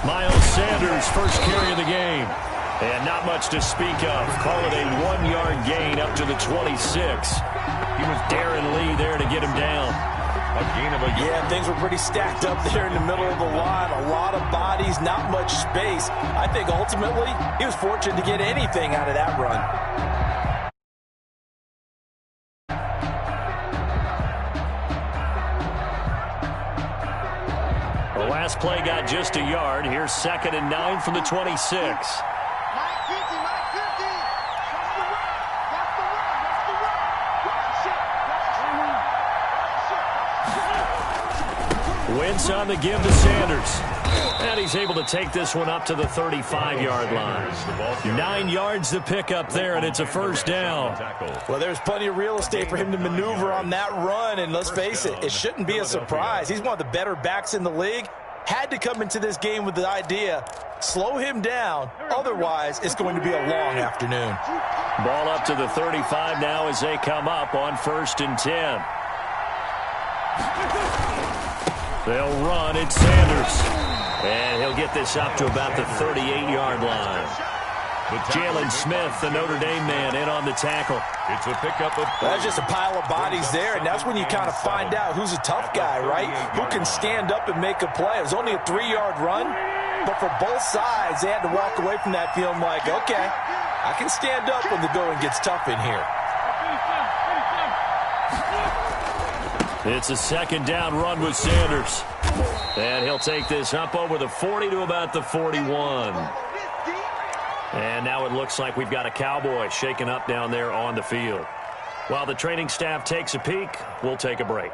Miles Sanders' first carry of the game. And not much to speak of. Call it a 1-yard gain up to the 26. He was Darren Lee there to get him down. Yeah, things were pretty stacked up there in the middle of the line. A lot of bodies, not much space. I think ultimately he was fortunate to get anything out of that run. The last play got just a yard. Here's 2nd and 9 from the 26. Wentz on the give to Sanders. And he's able to take this one up to the 35-yard line. 9 yards to pick up there, and it's a first down. Well, there's plenty of real estate for him to maneuver on that run, and let's face it, it shouldn't be a surprise. He's one of the better backs in the league. Had to come into this game with the idea, slow him down, otherwise it's going to be a long afternoon. Ball up to the 35 now as they come up on 1st and 10. They'll run. It's Sanders. And he'll get this up to about the 38-yard line. Jalen Smith, the Notre Dame man, in on the tackle. It's a pickup of... That's just a pile of bodies there, and that's when you kind of find out who's a tough guy, right? Who can stand up and make a play. It was only a 3-yard run, but for both sides, they had to walk away from that feeling like, okay, I can stand up when the going gets tough in here. It's a 2nd down run with Sanders. And he'll take this up over the 40 to about the 41. And now it looks like we've got a Cowboy shaken up down there on the field. While the training staff takes a peek, we'll take a break.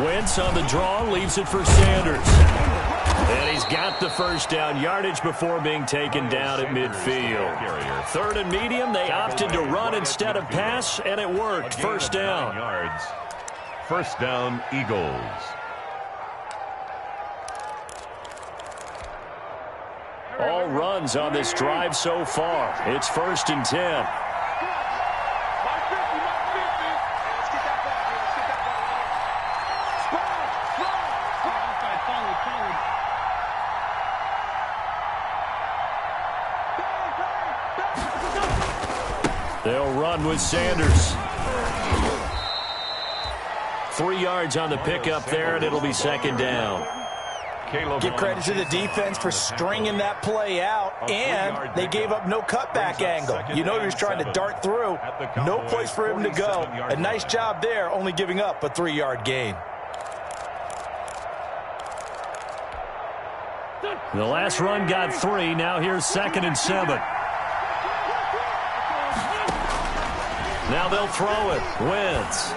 Wentz on the draw, leaves it for Sanders. And he's got the first down yardage before being taken down at midfield. 3rd and medium, they opted to run instead of pass, and it worked. First down. First down, Eagles. All runs on this drive so far. It's 1st and 10. They'll run with Sanders. 3 yards on the pickup there, and it'll be 2nd down. Give credit to the defense for stringing that play out, and they gave up no cutback angle. You know he was trying to dart through. No place for him to go. A nice job there, only giving up a 3-yard gain. The last run got 3. Now here's 2nd and 7. Now they'll throw it. Wentz.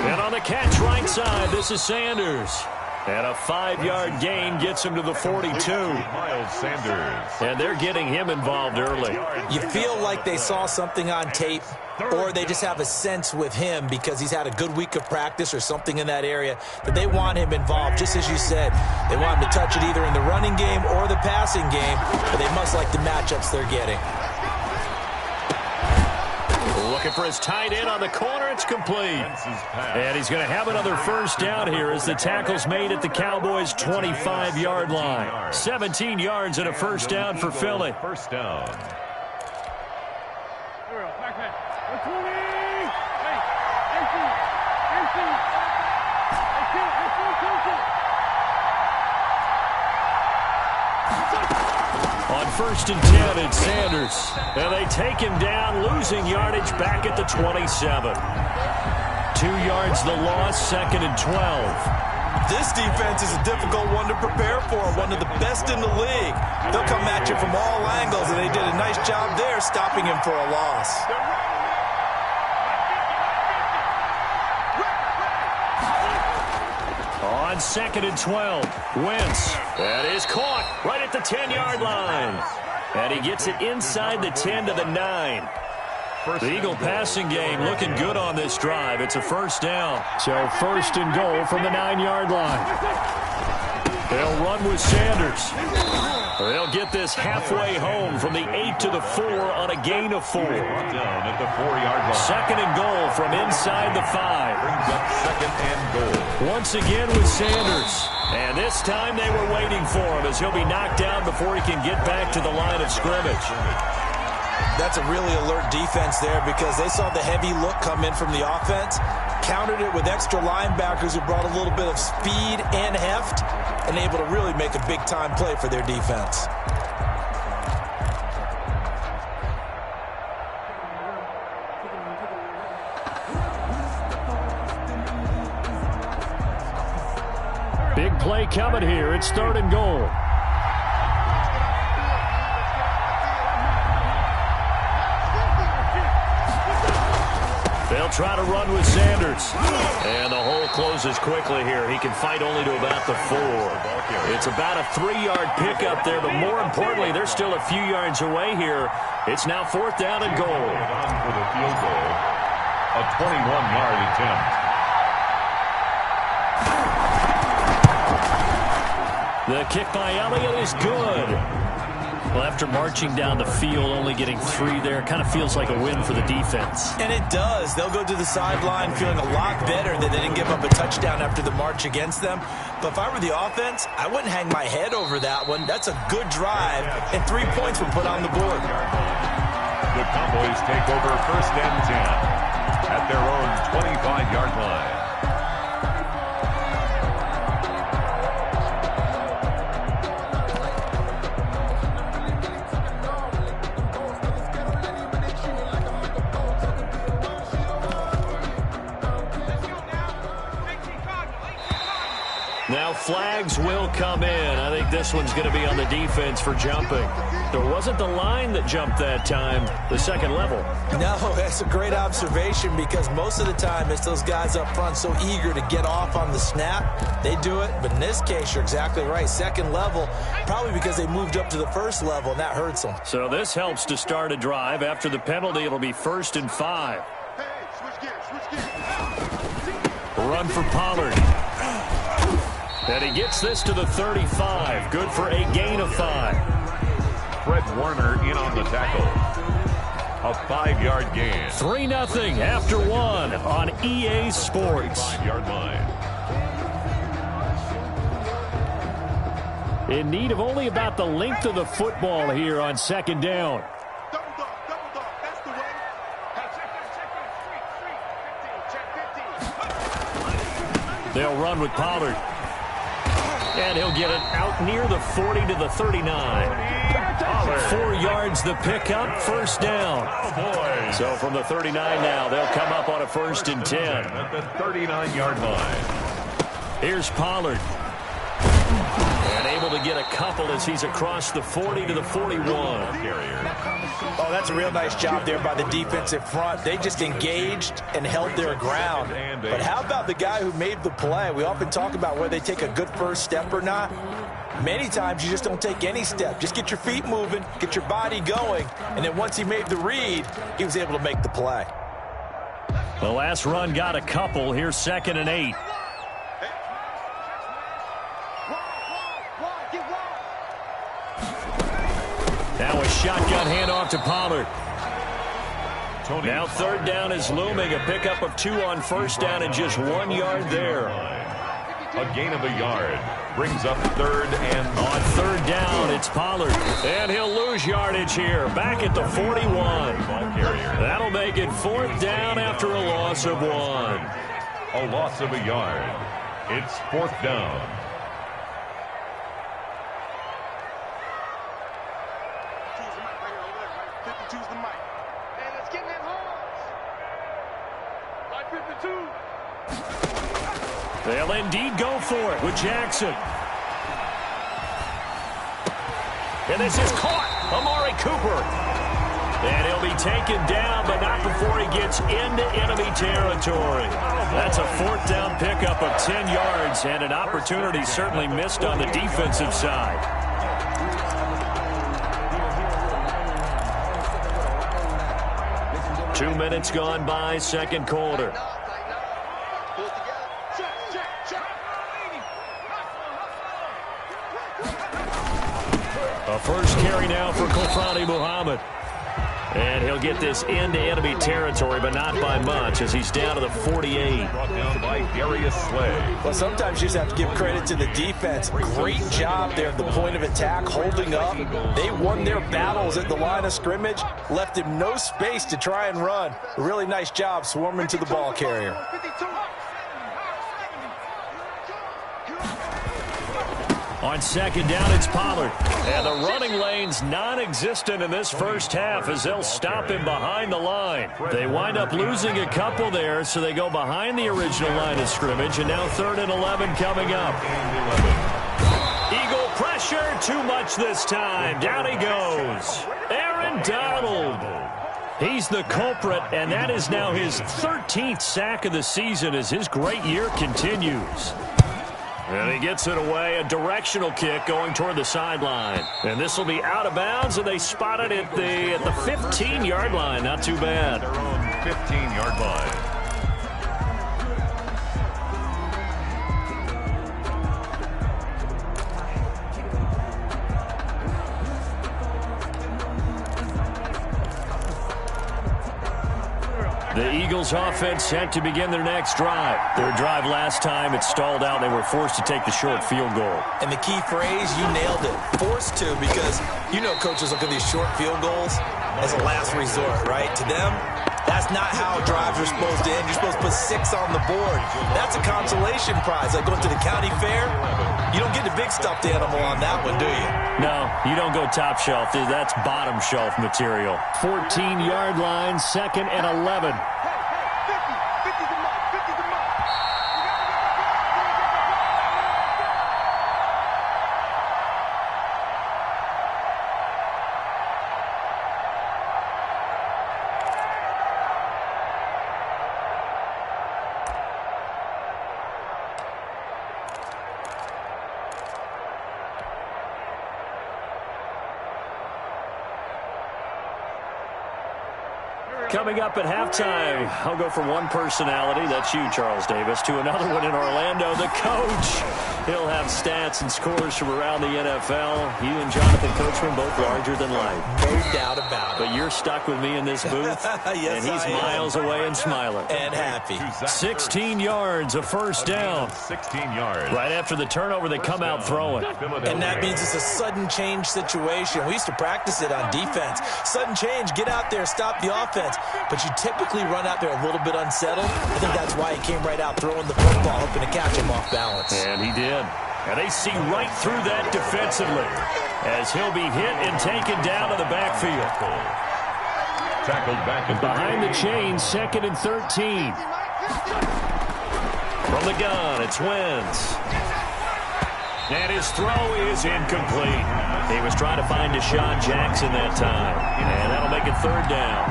And on the catch right side, this is Sanders. And a 5-yard gain gets him to the 42. Miles Sanders. And they're getting him involved early. You feel like they saw something on tape, or they just have a sense with him because he's had a good week of practice or something in that area that they want him involved. Just as you said, they want him to touch it either in the running game or the passing game, but they must like the matchups they're getting. Looking for his tight end on the corner. It's complete. And he's going to have another first down here as the tackle's made at the Cowboys' 25-yard line. 17 yards and a first down for Philly. First down. On 1st and 10, it's Sanders. And they take him down, losing yardage back at the 27. 2 yards the loss, 2nd and 12. This defense is a difficult one to prepare for, one of the best in the league. They'll come at you from all angles, and they did a nice job there stopping him for a loss. On 2nd and 12, Wentz. That is caught right at the 10-yard line. And he gets it inside the 10 to the 9. The Eagle passing game looking good on this drive. It's a first down. So first and goal from the 9-yard line. They'll run with Sanders. They'll get this halfway home from the 8 to the 4 on a gain of 4. Down at the 4-yard line. Second and goal from inside the 5. Brings up second and goal. Once again with Sanders. And this time they were waiting for him as he'll be knocked down before he can get back to the line of scrimmage. That's a really alert defense there because they saw the heavy look come in from the offense, countered it with extra linebackers who brought a little bit of speed and heft, and able to really make a big-time play for their defense. Big play coming here. It's third and goal. They'll try to run with Sanders. And the hole closes quickly here. He can fight only to about the 4. It's about a 3-yard pickup there, but more importantly, they're still a few yards away here. It's now fourth down and goal. On for the field goal. A 21-yard attempt. The kick by Elliott is good. Well, after marching down the field, only getting 3 there, kind of feels like a win for the defense. And it does. They'll go to the sideline feeling a lot better that they didn't give up a touchdown after the march against them. But if I were the offense, I wouldn't hang my head over that one. That's a good drive, and 3 points were put on the board. The Cowboys take over first and 10 at their own 25-yard line. Now flags will come in. I think this one's going to be on the defense for jumping. There wasn't the line that jumped that time, the second level. No, that's a great observation because most of the time it's those guys up front so eager to get off on the snap. They do it, but in this case, you're exactly right. Second level, probably because they moved up to the first level, and that hurts them. So this helps to start a drive. After the penalty, it'll be 1st and 5. Run for Pollard. And he gets this to the 35. Good for a gain of 5. Fred Warner in on the tackle. A 5-yard gain. 3-0 after 1 on EA Sports. 5-yard line. In need of only about the length of the football here on second down. They'll run with Pollard. And he'll get it out near the 40 to the 39. 4 yards the pickup, first down. So from the 39 now, they'll come up on a 1st and 10. At the 39-yard line. Here's Pollard. And able to get a couple as he's across the 40 to the 41. Oh, that's a real nice job there by the defensive front. They just engaged and held their ground. But how about the guy who made the play? We often talk about whether they take a good first step or not. Many times you just don't take any step. Just get your feet moving, get your body going, and then once he made the read, he was able to make the play. The last run got a couple. Here's 2nd and 8. Now a shotgun handoff to Pollard. Now 3rd down is looming. A pickup of 2 on 1st down and just 1 yard there. A gain of a yard. Brings up 3rd and on 3rd down, it's Pollard. And he'll lose yardage here. Back at the 41. That'll make it 4th down after a loss of 1. A loss of a yard. It's 4th down. They'll indeed go for it with Jackson. And this is caught. Amari Cooper. And he'll be taken down, but not before he gets into enemy territory. That's a 4th down pickup of 10 yards, and an opportunity certainly missed on the defensive side. 2 minutes gone by, second quarter. A first carry now for Kofani Muhammad. And he'll get this into enemy territory, but not by much, as he's down to the 48. Brought down by Darius Slay. Well, sometimes you just have to give credit to the defense. Great job there at the point of attack, holding up. They won their battles at the line of scrimmage, left him no space to try and run. A really nice job swarming to the ball carrier. On second down, it's Pollard. And the running lane's non-existent in this first half as they'll stop him behind the line. They wind up losing a couple there, so they go behind the original line of scrimmage, and now 3rd and 11 coming up. Eagle pressure, too much this time. Down he goes. Aaron Donald. He's the culprit, and that is now his 13th sack of the season as his great year continues. And he gets it away, a directional kick going toward the sideline. And this will be out of bounds, and they spot it at the 15-yard line. Not too bad. Their own 15-yard line. The Eagles offense set to begin their next drive. Their drive last time, it stalled out. They were forced to take the short field goal. And the key phrase, you nailed it. Forced to, because you know coaches look at these short field goals as a last resort, right? To them, that's not how drives are supposed to end. You're supposed to put 6 on the board. That's a consolation prize. Like going to the county fair, you don't get the big stuffed animal on that one, do you? No, you don't go top shelf. That's bottom shelf material. 14-yard line, 2nd and 11. Coming up at halftime, I'll go from one personality, that's you, Charles Davis, to another one in Orlando, the coach. He'll have stats and scores from around the NFL. You and Jonathan Coachman both larger than life. No doubt about it. But you're stuck with me in this booth, yes, and he's miles away and smiling. And happy. 16 yards, a first down. 16 yards. Right after the turnover, they come out throwing. And that means it's a sudden change situation. We used to practice it on defense. Sudden change, get out there, stop the offense. But you typically run out there a little bit unsettled. I think that's why he came right out throwing the football, hoping to catch him off balance. And he did. And they see right through that defensively as he'll be hit and taken down to the backfield. Tackled back at behind the chain, 2nd and 13. From the gun, it's Wentz. And his throw is incomplete. He was trying to find Deshaun Jackson that time. And that'll make it 3rd down.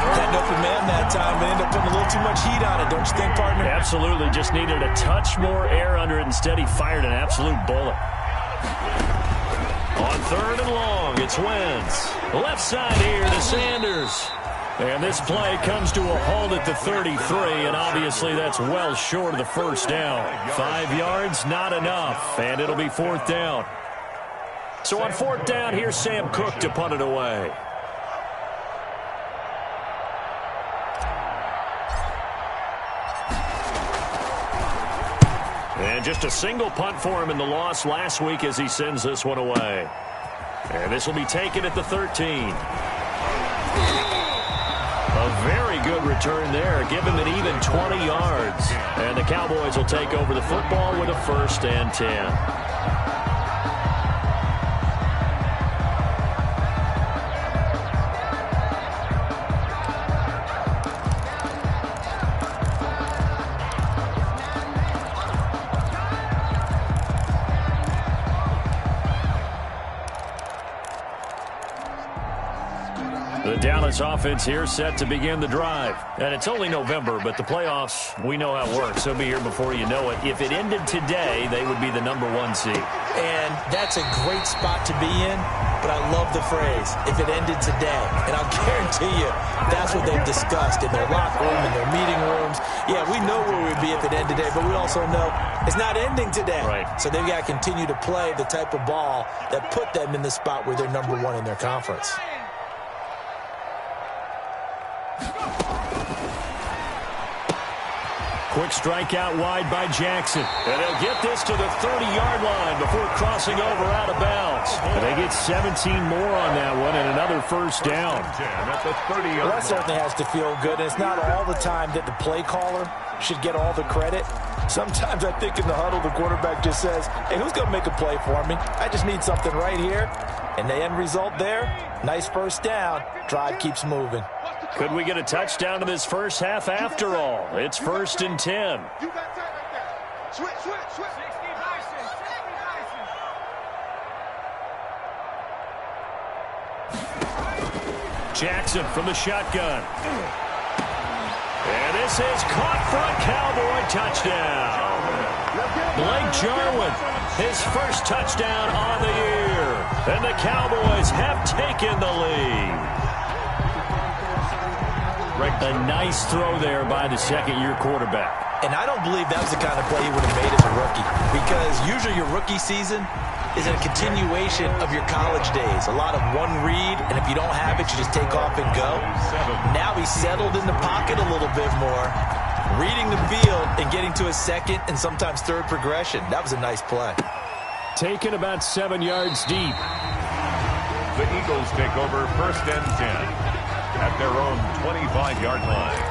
Had open man that time, but ended up putting a little too much heat on it, don't you think, partner? Absolutely. Just needed a touch more air under it. Instead, he fired an absolute bullet. On 3rd and long, it's Wentz. Left side here to Sanders. And this play comes to a halt at the 33, and obviously that's well short of the first down. 5 yards, not enough, and it'll be 4th down. So on 4th down, here's Sam Cook to punt it away. And just a single punt for him in the loss last week as he sends this one away. And this will be taken at the 13. A very good return there. Give him an even 20 yards. And the Cowboys will take over the football with a 1st and 10. The Dallas offense here set to begin the drive. And it's only November, but the playoffs, we know how it works. They'll be here before you know it. If it ended today, they would be the #1 seed. And that's a great spot to be in. but I love the phrase, if it ended today. And I'll guarantee you that's what they've discussed in their locker room, in their meeting rooms. Yeah, we know where we'd be if it ended today, but we also know it's not ending today. Right. So they've got to continue to play the type of ball that put them in the spot where they're number one in their conference. Quick strike out wide by Jackson. And they'll get this to the 30-yard line before crossing over out of bounds. And they get 17 more on that one and another first down. At the 30-yard Well, that certainly has to feel good, and it's not all the time that the play caller should get all the credit. Sometimes I think in the huddle, the quarterback just says, hey, who's going to make a play for me? I just need something right here. And the end result there, nice first down. Drive keeps moving. Could we get a touchdown in this first half after all? It's 1st and 10. Jackson from the shotgun. And this is caught for a Cowboy touchdown. Blake Jarwin, his first touchdown on the year. And the Cowboys have taken the lead. A nice throw there by the second-year quarterback. And I don't believe that was the kind of play he would have made as a rookie, because usually your rookie season is a continuation of your college days. A lot of one read, and if you don't have it, you just take off and go. Now he's settled in the pocket a little bit more, reading the field and getting to a second and sometimes third progression. That was a nice play. Taken about 7 yards deep. The Eagles take over 1st and 10 at their own 25-yard line.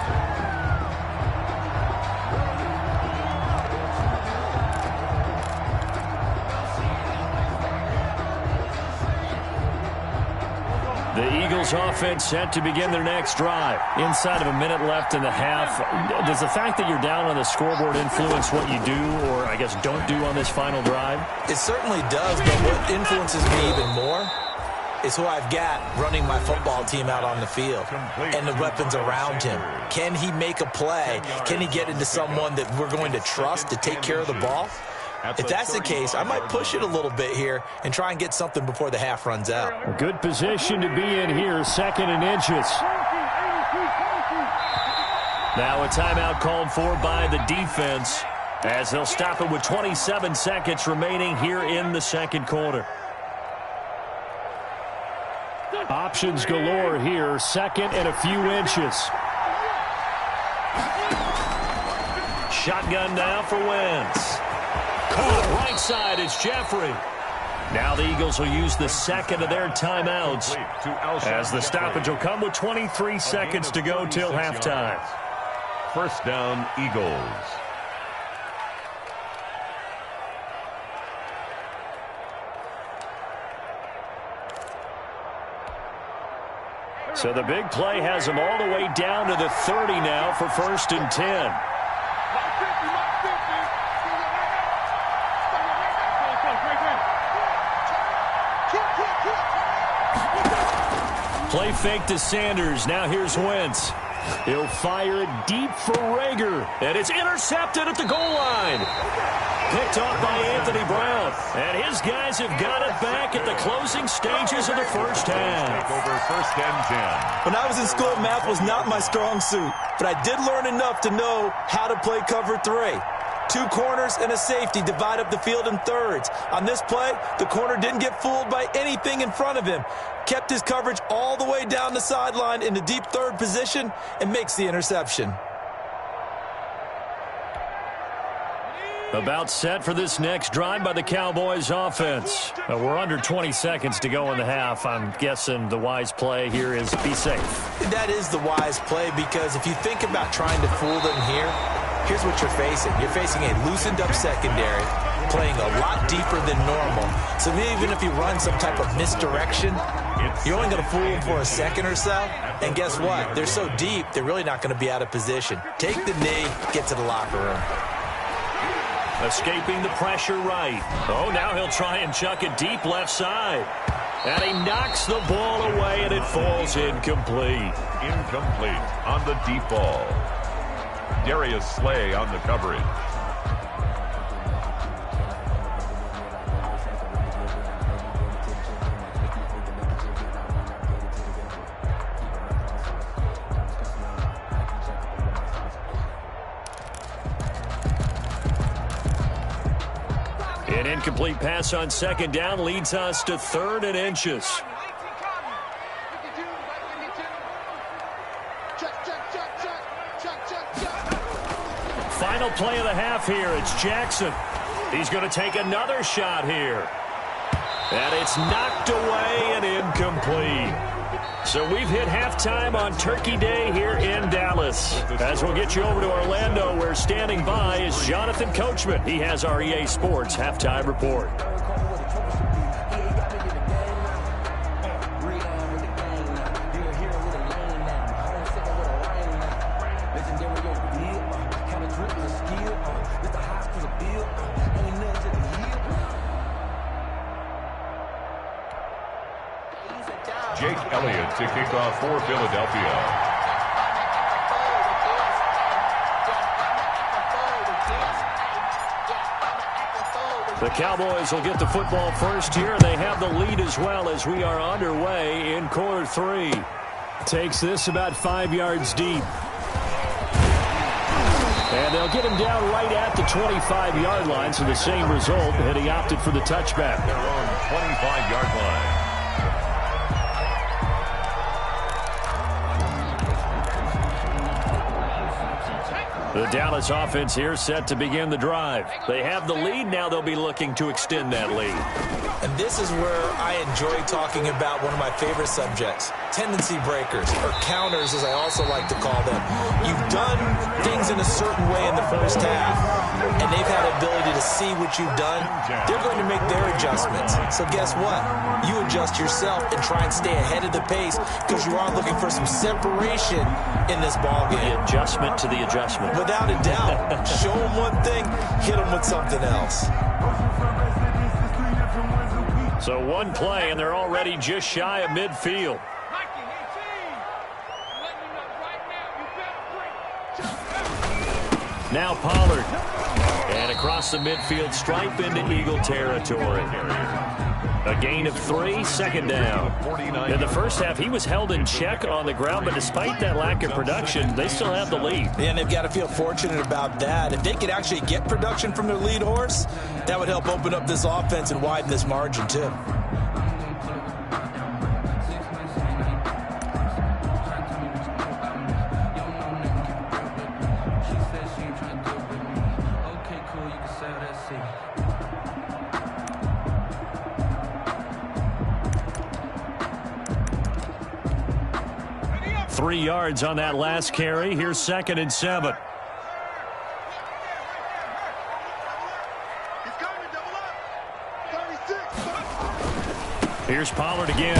The Eagles offense set to begin their next drive. Inside of a minute left in the half. Does the fact that you're down on the scoreboard influence what you do, or I guess don't do on this final drive? It certainly does, but what influences me even more is who I've got running my football team out on the field and the weapons around him. Can he make a play? Can he get into someone that we're going to trust to take care of the ball? If that's the case, I might push it a little bit here and try and get something before the half runs out. A good position to be in here, 2nd and inches. Now a timeout called for by the defense as they'll stop it with 27 seconds remaining here in the second quarter. Options galore here, 2nd and a few inches. Shotgun now for Wentz. Caught right side, it's Jeffrey. Now the Eagles will use the second of their timeouts as the stoppage will come with 23 seconds to go till halftime. 1st down, Eagles. So the big play has them all the way down to the 30 now for 1st and 10. Play fake to Sanders. Now here's Wentz. He'll fire it deep for Rager. And it's intercepted at the goal line. Picked off by Anthony Brown. And his guys have got it back at the closing stages of the first half. Over 1st and 10. When I was in school, math was not my strong suit, but I did learn enough to know how to play cover 3. 2 corners and a safety divide up the field in thirds. On this play, the corner didn't get fooled by anything in front of him. Kept his coverage all the way down the sideline in the deep third position and makes the interception. About set for this next drive by the Cowboys offense. We're under 20 seconds to go in the half. I'm guessing the wise play here is be safe. That is the wise play, because if you think about trying to fool them here, here's what you're facing. You're facing a loosened up secondary, playing a lot deeper than normal. So even if you run some type of misdirection, you're only going to fool them for a second or so. And guess what? They're so deep, they're really not going to be out of position. Take the knee, get to the locker room. Escaping the pressure right. Oh, now he'll try and chuck it deep left side. And he knocks the ball away, and it falls incomplete. Incomplete on the deep ball. Darius Slay on the coverage. Incomplete pass on second down leads us to 3rd and inches. Final play of the half here. It's Jackson. He's going to take another shot here. And it's knocked away and incomplete. So we've hit halftime on Turkey Day here in Dallas. As we'll get you over to Orlando, where standing by is Jonathan Coachman. He has our EA Sports halftime report. Jake Elliott to kick off for Philadelphia. The Cowboys will get the football first here. They have the lead as well as we are underway in quarter 3. Takes this about 5 yards deep. And they'll get him down right at the 25-yard line, so the same result, and he opted for the touchback. Their own 25-yard line. The Dallas offense here set to begin the drive. They have the lead. Now they'll be looking to extend that lead. And this is where I enjoy talking about one of my favorite subjects, tendency breakers, or counters as I also like to call them. You've done things in a certain way in the first half, and they've had the ability to see what you've done. They're going to make their adjustments. So guess what? You adjust yourself and try and stay ahead of the pace because you are looking for some separation in this ballgame. The adjustment to the adjustment. Without a doubt. Show them one thing, hit them with something else. So one play, and they're already just shy of midfield. Now Pollard. And across the midfield stripe into Eagle territory. A gain of 3, 2nd down. In the first half, he was held in check on the ground, but despite that lack of production, they still have the lead. And they've got to feel fortunate about that. If they could actually get production from their lead horse, that would help open up this offense and widen this margin, too. Three yards on that last carry. Here's 2nd and 7. Here's Pollard again.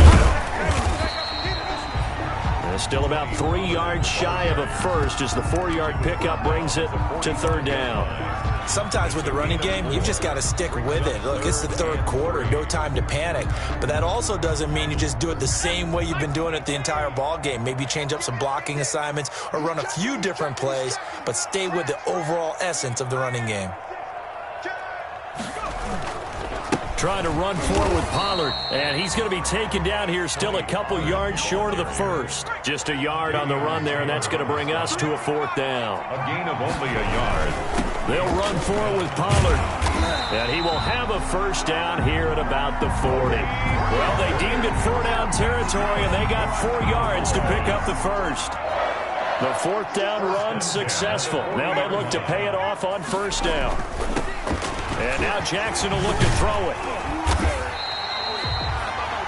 And still about 3 yards shy of a first as the 4-yard pickup brings it to 3rd down. Sometimes with the running game, you've just got to stick with it. Look, it's the 3rd quarter, no time to panic. But that also doesn't mean you just do it the same way you've been doing it the entire ball game. Maybe change up some blocking assignments or run a few different plays, but stay with the overall essence of the running game. Trying to run forward with Pollard, and he's going to be taken down here still a couple yards short of the first. Just a yard on the run there, and that's going to bring us to a 4th down. A gain of only a yard. They'll run forward with Pollard, and he will have a 1st down here at about the 40. Well, they deemed it 4-down territory, and they got 4 yards to pick up the first. The 4th down run successful. Now they look to pay it off on 1st down. And now Jackson will look to throw it.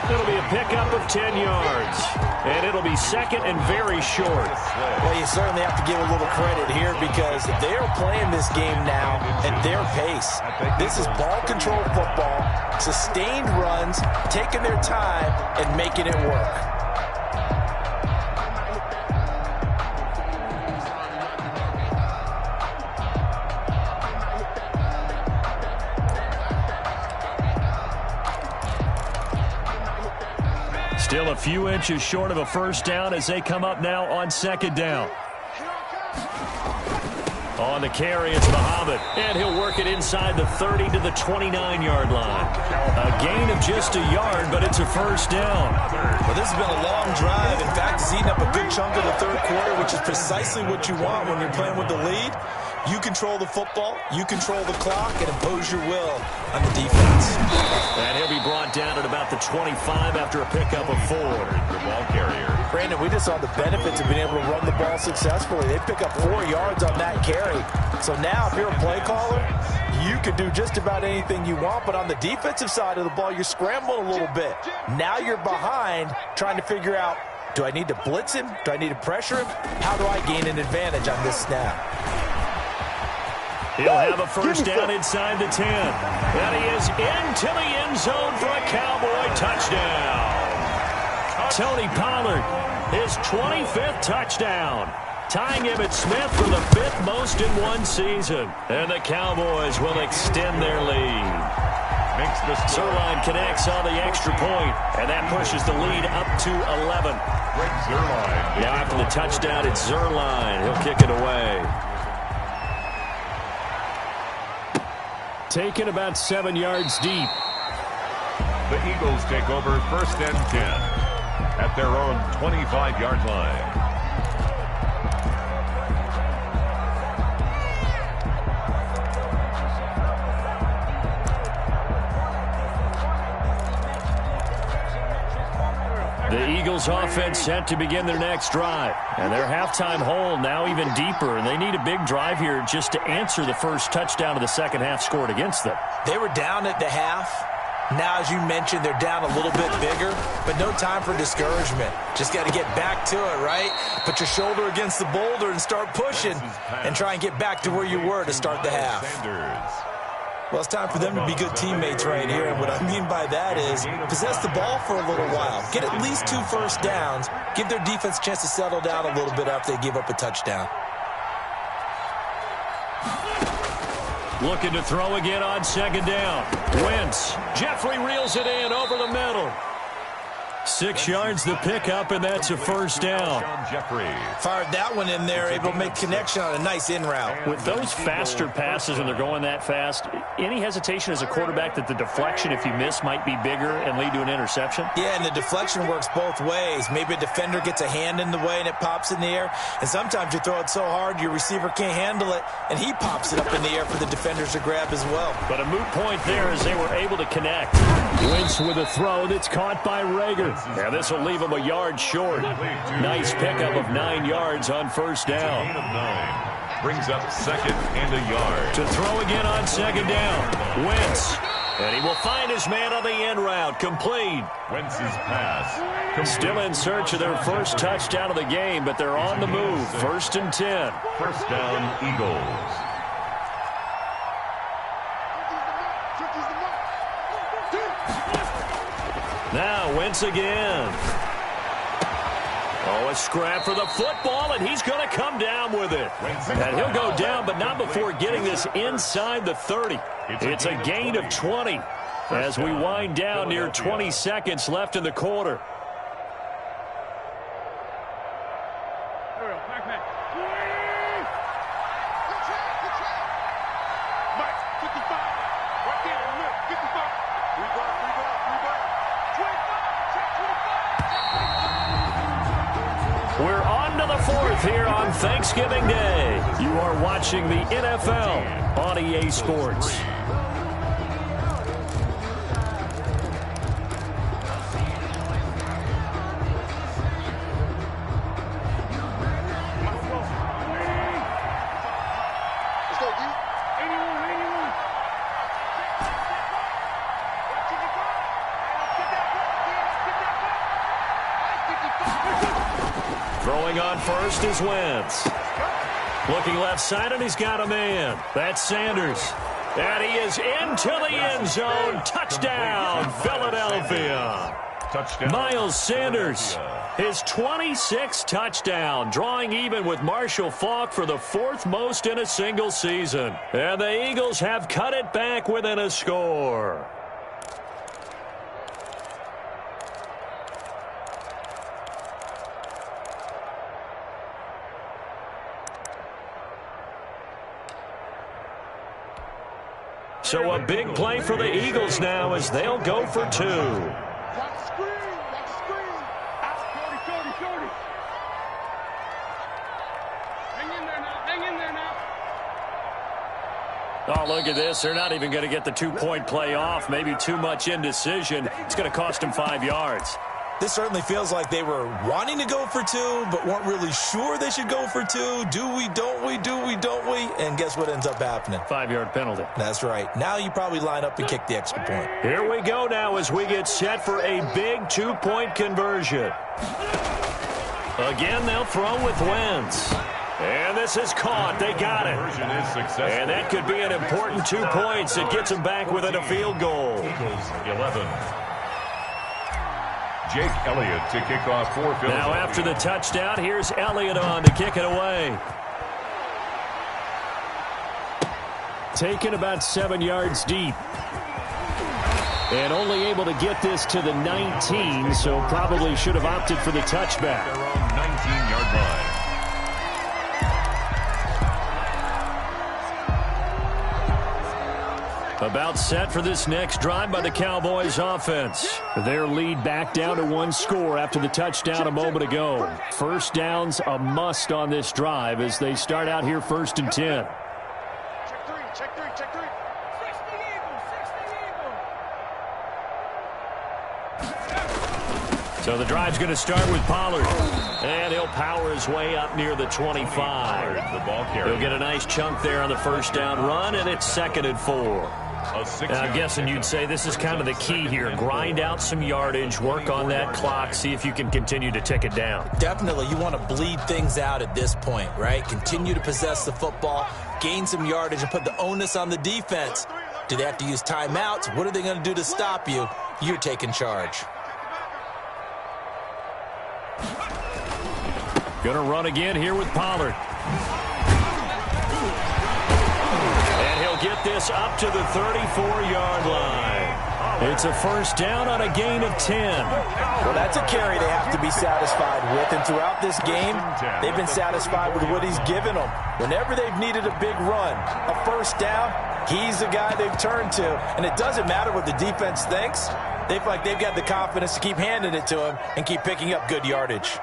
It'll be a pickup of 10 yards. And it'll be 2nd and very short. Well, you certainly have to give a little credit here because they're playing this game now at their pace. This is ball control football, sustained runs, taking their time, and making it work. Still a few inches short of a 1st down as they come up now on 2nd down. On the carry, it's Muhammad, and he'll work it inside the 30 to the 29-yard line. A gain of just a yard, but it's a 1st down. Well, this has been a long drive. In fact, it's eaten up a good chunk of the 3rd quarter, which is precisely what you want when you're playing with the lead. You control the football, you control the clock, and impose your will on the defense. And he'll be brought down at about the 25 after a pickup of 4. The ball carrier. Brandon, we just saw the benefits of being able to run the ball successfully. They pick up 4 yards on that carry. So now, if you're a play caller, you can do just about anything you want. But on the defensive side of the ball, you're scrambling a little bit. Now you're behind, trying to figure out, do I need to blitz him? Do I need to pressure him? How do I gain an advantage on this snap? He'll have a first down inside the 10. And he is into the end zone for a Cowboy touchdown. Tony Pollard, his 25th touchdown, tying Emmitt Smith for the 5th most in one season. And the Cowboys will extend their lead. Zerline connects on the extra point, and that pushes the lead up to 11. Now after the touchdown, it's Zerline. He'll kick it away. Taken about 7 yards deep. The Eagles take over first and 10 at their own 25-yard line. The Eagles offense set to begin their next drive. And their halftime hole now even deeper. And they need a big drive here just to answer the first touchdown of the second half scored against them. They were down at the half. Now, as you mentioned, they're down a little bit bigger, but no time for discouragement. Just got to get back to it, right? Put your shoulder against the boulder and start pushing and try and get back to where you were to start the half. Well, it's time for them to be good teammates right here, and what I mean by that is possess the ball for a little while. Get at least 2 first downs. Give their defense a chance to settle down a little bit after they give up a touchdown. Looking to throw again on second down. Wentz. Jeffrey reels it in over the middle. 6 yards the pickup, and that's a first down. Fired that one in there, able to make connection on a nice in route. With those faster passes and they're going that fast, any hesitation as a quarterback that the deflection, if you miss, might be bigger and lead to an interception? Yeah, and the deflection works both ways. Maybe a defender gets a hand in the way and it pops in the air, and sometimes you throw it so hard your receiver can't handle it, and he pops it up in the air for the defenders to grab as well. But a moot point there as they were able to connect. Wentz with a throw that's caught by Rager. Now this will leave him a yard short. Nice pickup of 9 yards on first down. Brings up second and a yard. To throw again on second down. Wentz. And he will find his man on the end route. Complete. Wentz's pass. Still in search of their first touchdown of the game, but they're on the move. First and 10. First down, Eagles. Now Wentz again. Oh, a scrap for the football, and he's going to come down with it. And he'll go down, but not before getting this inside the 30. It's a gain of 20 as we wind down near 20 seconds left in the quarter. We're on to the fourth here on Thanksgiving Day. You are watching the NFL on EA Sports. Throwing on first is Wentz. Looking left side, and he's got a man. That's Sanders. And he is into the end zone. Touchdown, Philadelphia. Touchdown. Miles Sanders, his 26th touchdown, drawing even with Marshall Faulk for the 4th most in a single season. And the Eagles have cut it back within a score. So a big play for the Eagles now as they'll go for 2. Oh, look at this. They're not even going to get the two-point play off. Maybe too much indecision. It's going to cost them 5 yards. This certainly feels like they were wanting to go for 2, but weren't really sure they should go for 2. Do we, don't we, do we, don't we? And guess what ends up happening? 5-yard penalty. That's right. Now you probably line up and kick the extra point. Here we go now as we get set for a big two-point conversion. Again, they'll throw with Wentz. And this is caught. They got it. And that could be an important 2 points. It gets them back within a field goal. 11. Jake Elliott to kick off for Philadelphia. Now after the touchdown, here's Elliott on to kick it away. Taken about 7 yards deep. And only able to get this to the 19, so probably should have opted for the touchback. Their own 19-yard line. About set for this next drive by the Cowboys offense. Their lead back down to 1 score after the touchdown a moment ago. First down's a must on this drive as they start out here 1st and 10. Check three. So the drive's going to start with Pollard. And he'll power his way up near the 25. The ball carrier. He'll get a nice chunk there on the first down run, and it's 2nd and 4. I'm guessing you'd say this is kind of the key here. Grind out some yardage, work on that clock, see if you can continue to tick it down. Definitely, you want to bleed things out at this point, right? Continue to possess the football, gain some yardage, and put the onus on the defense. Do they have to use timeouts? What are they going to do to stop you? You're taking charge. Going to run again here with Pollard. Get this up to the 34-yard line. It's a first down on a gain of 10. Well, that's a carry they have to be satisfied with. And throughout this game, they've been satisfied with what he's given them. Whenever they've needed a big run, a first down, he's the guy they've turned to. And it doesn't matter what the defense thinks. They feel like they've got the confidence to keep handing it to him and keep picking up good yardage.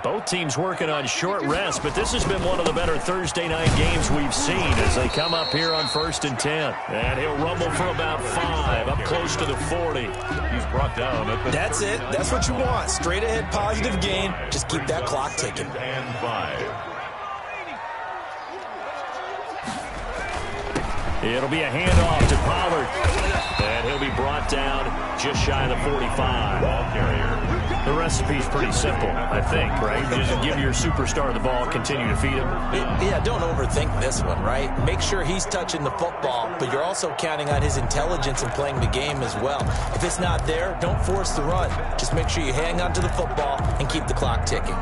Both teams working on short rest, but this has been one of the better Thursday night games we've seen as they come up here on 1st and 10. And he'll rumble for about 5, up close to the 40. He's brought down at the That's it. That's what you want. Straight ahead positive gain. Just keep that clock ticking. And 5. It'll be a handoff to Pollard. And he'll be brought down just shy of the 45. Ball carrier. The recipe's pretty simple, I think, right? Just give your superstar the ball, continue to feed him. Yeah, don't overthink this one, right? Make sure he's touching the football, but you're also counting on his intelligence in playing the game as well. If it's not there, don't force the run. Just make sure you hang on to the football and keep the clock ticking.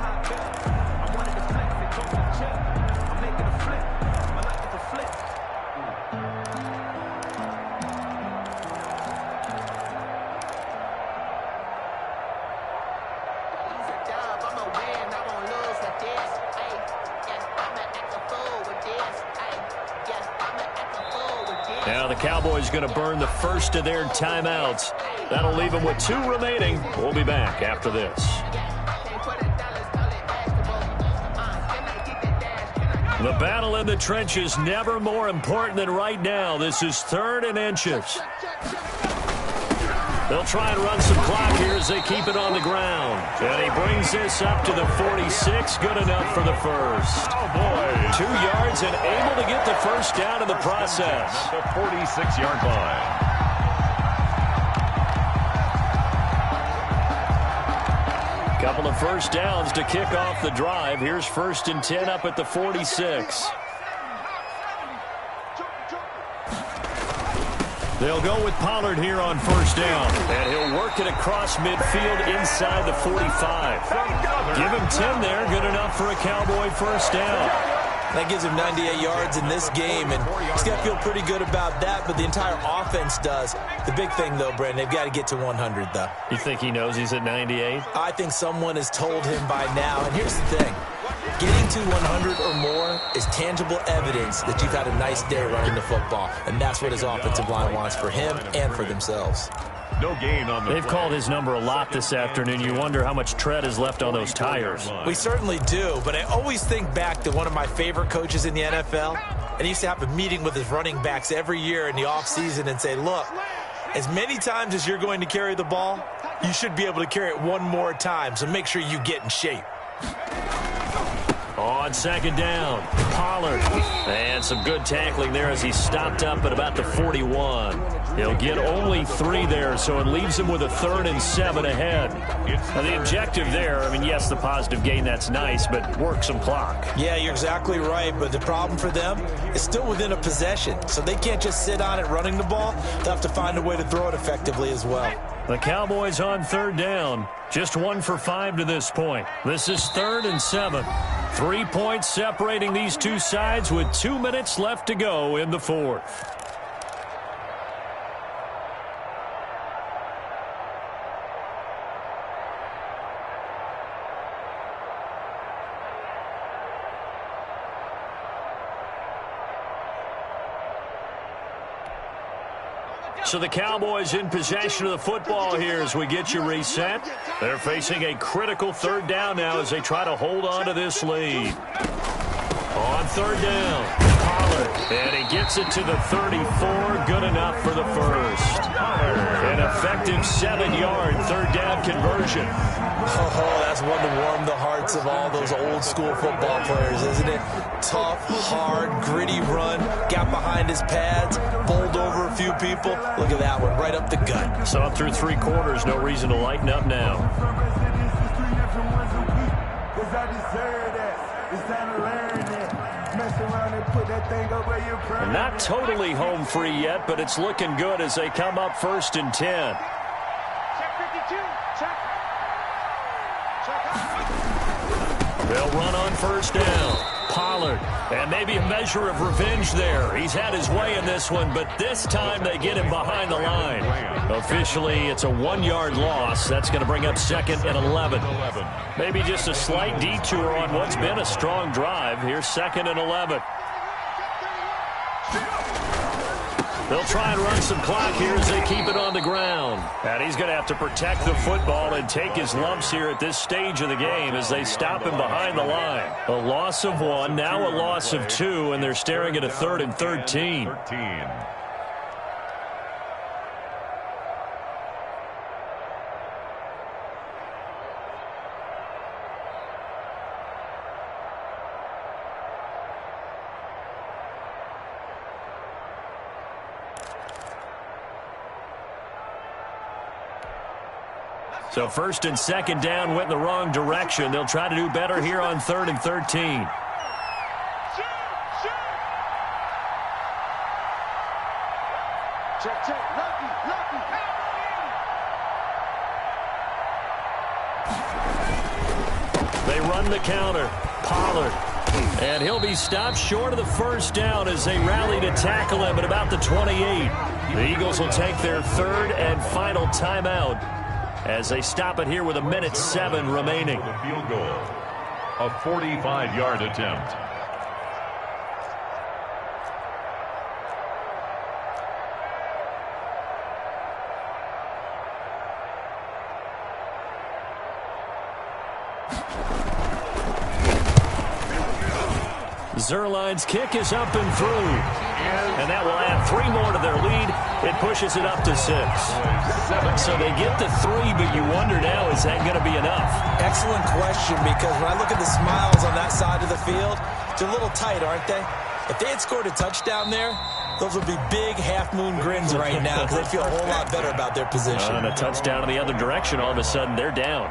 Now the Cowboys going to burn the first of their timeouts. That'll leave them with 2 remaining. We'll be back after this. The battle in the trenches never more important than right now. This is 3rd and inches. They'll try and run some clock here as they keep it on the ground. And he brings this up to the 46. Good enough for the first. Oh, boy. 2 yards and able to get the first down in the process. At the 46-yard line. Couple of first downs to kick off the drive. Here's 1st and 10 up at the 46. They'll go with Pollard here on 1st down. And he'll work it across midfield inside the 45. Give him 10 there. Good enough for a Cowboy first down. That gives him 98 yards in this game, and he's got to feel pretty good about that, but the entire offense does. The big thing, though, Brandon, they've got to get to 100, though. You think he knows he's at 98? I think someone has told him by now, and here's the thing. Getting to 100 or more is tangible evidence that you've had a nice day running the football, and that's what his offensive line wants for him and for themselves. No gain on the They've called his number a lot this afternoon. You wonder how much tread is left on those tires. We certainly do, but I always think back to one of my favorite coaches in the NFL, and he used to have a meeting with his running backs every year in the offseason and say, look, as many times as you're going to carry the ball, you should be able to carry it one more time, so make sure you get in shape. On second down, Pollard. And some good tackling there as he stopped up at about the 41. He'll get only 3 there, so it leaves him with a 3rd and 7 ahead. Now, the objective there, I mean, yes, the positive gain, that's nice, but work some clock. Yeah, you're exactly right, but the problem for them is still within a possession, so they can't just sit on it running the ball. They'll have to find a way to throw it effectively as well. The Cowboys on 3rd down. Just 1 for 5 to this point. This is 3rd and 7. 3 points separating these two sides with 2 minutes left to go in the 4th. So the Cowboys in possession of the football here as we get you reset. They're facing a critical 3rd down now as they try to hold on to this lead. On 3rd down, Pollard, and he gets it to the 34, good enough for the first. An effective 7-yard 3rd down conversion. Oh, that's one to warm the hearts of all those old-school football players, isn't it? Tough, hard, gritty run, got behind his pads, bowled over a few people. Look at that one, right up the gut. So up through 3 quarters, no reason to lighten up now. Not totally home free yet, but it's looking good as they come up 1st and 10. Check 52. Check. They'll run on 1st down. Pollard, and maybe a measure of revenge there. He's had his way in this one, but this time they get him behind the line. Officially, it's a 1-yard loss. That's going to bring up 2nd and 11. Maybe just a slight detour on what's been a strong drive. Here's 2nd and 11. They'll try and run some clock here as they keep it on the ground. And he's going to have to protect the football and take his lumps here at this stage of the game as they stop him behind the line. A loss of 1, now a loss of 2, and they're staring at a 3rd and 13. So 1st and 2nd down went in the wrong direction. They'll try to do better here on 3rd and 13. Check, check. Lucky. They run the counter. Pollard. And he'll be stopped short of the 1st down as they rally to tackle him at about the 28. The Eagles will take their 3rd and final timeout as they stop it here with 1:07 remaining. The field goal, a 45-yard attempt. Zerline's kick is up and through. And that will add 3 more to their lead. It pushes it up to 6. So they get to 3, but you wonder now, is that going to be enough? Excellent question, because when I look at the smiles on that side of the field, they're a little tight, aren't they? If they had scored a touchdown there, those would be big half-moon grins right now because they feel a whole lot better about their position. And a touchdown in the other direction, all of a sudden they're down.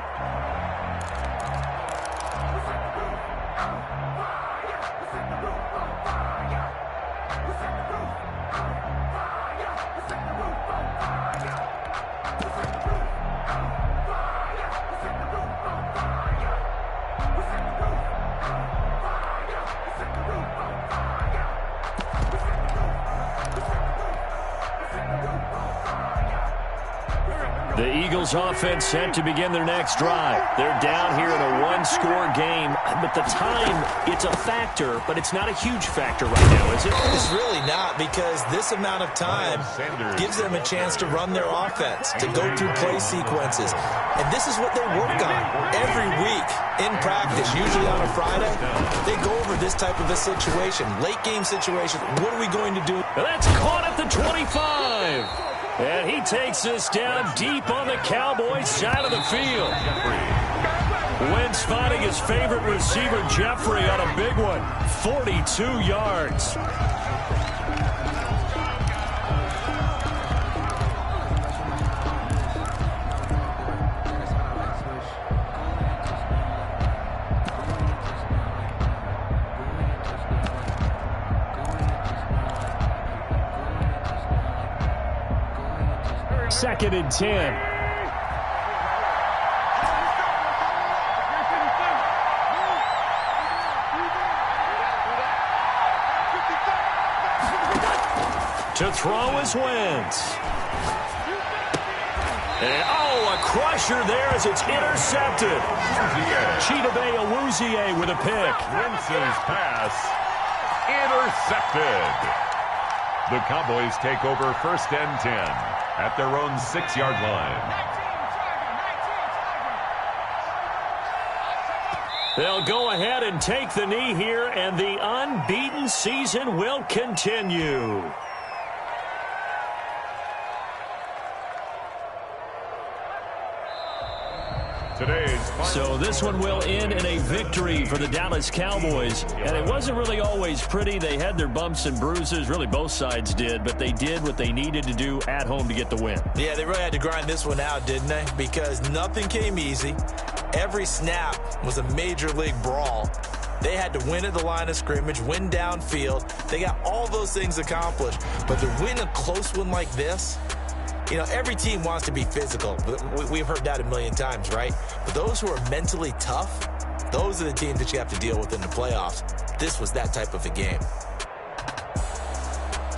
The Eagles offense set to begin their next drive. They're down here in a one-score game, but the time, it's a factor, but it's not a huge factor right now, is it? It's really not, because this amount of time gives them a chance to run their offense, to go through play sequences. And this is what they work on every week in practice, usually on a Friday. They go over this type of a situation, late game situation. What are we going to do? That's caught at the 25. And he takes this down deep on the Cowboys side of the field. Wentz finding his favorite receiver, Jeffrey, on a big one. 42 yards. Second and 10. To throw is Wentz. And, a crusher there as it's intercepted. Chidobe Awuzie with a pick. Wentz's pass intercepted. The Cowboys take over first and 10 at their own 6-yard line. They'll go ahead and take the knee here, and the unbeaten season will continue. So this one will end in a victory for the Dallas Cowboys. And it wasn't really always pretty. They had their bumps and bruises. Really, both sides did. But they did what they needed to do at home to get the win. Yeah, they really had to grind this one out, didn't they? Because nothing came easy. Every snap was a major league brawl. They had to win at the line of scrimmage, win downfield. They got all those things accomplished. But to win a close one like this, you know, every team wants to be physical. We've heard that a million times, right? But those who are mentally tough, those are the teams that you have to deal with in the playoffs. This was that type of a game.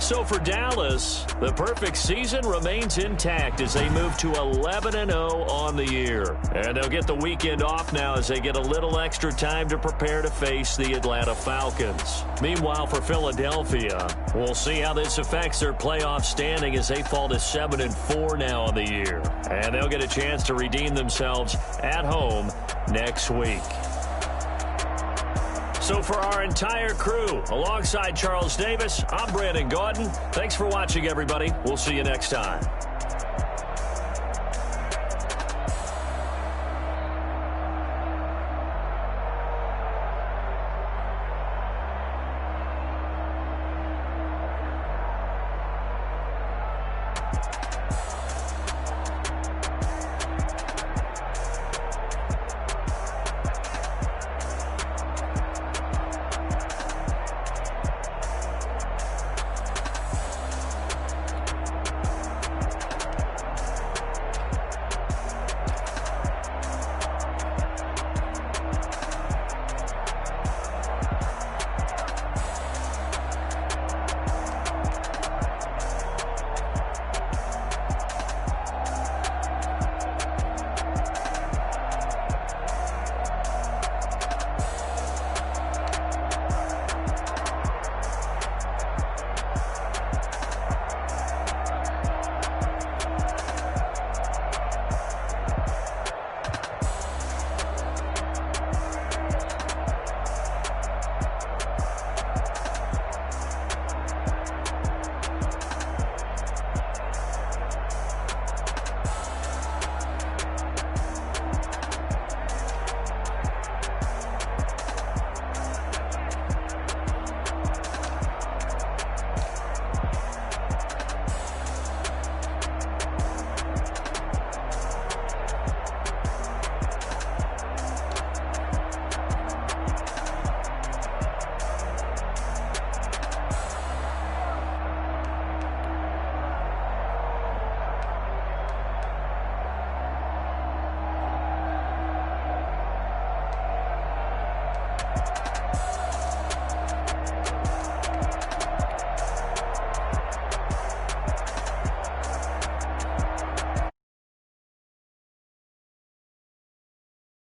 So for Dallas, the perfect season remains intact as they move to 11-0 on the year. And they'll get the weekend off now as they get a little extra time to prepare to face the Atlanta Falcons. Meanwhile, for Philadelphia, we'll see how this affects their playoff standing as they fall to 7-4 now on the year. And they'll get a chance to redeem themselves at home next week. So for our entire crew, alongside Charles Davis, I'm Brandon Gaudin. Thanks for watching, everybody. We'll see you next time.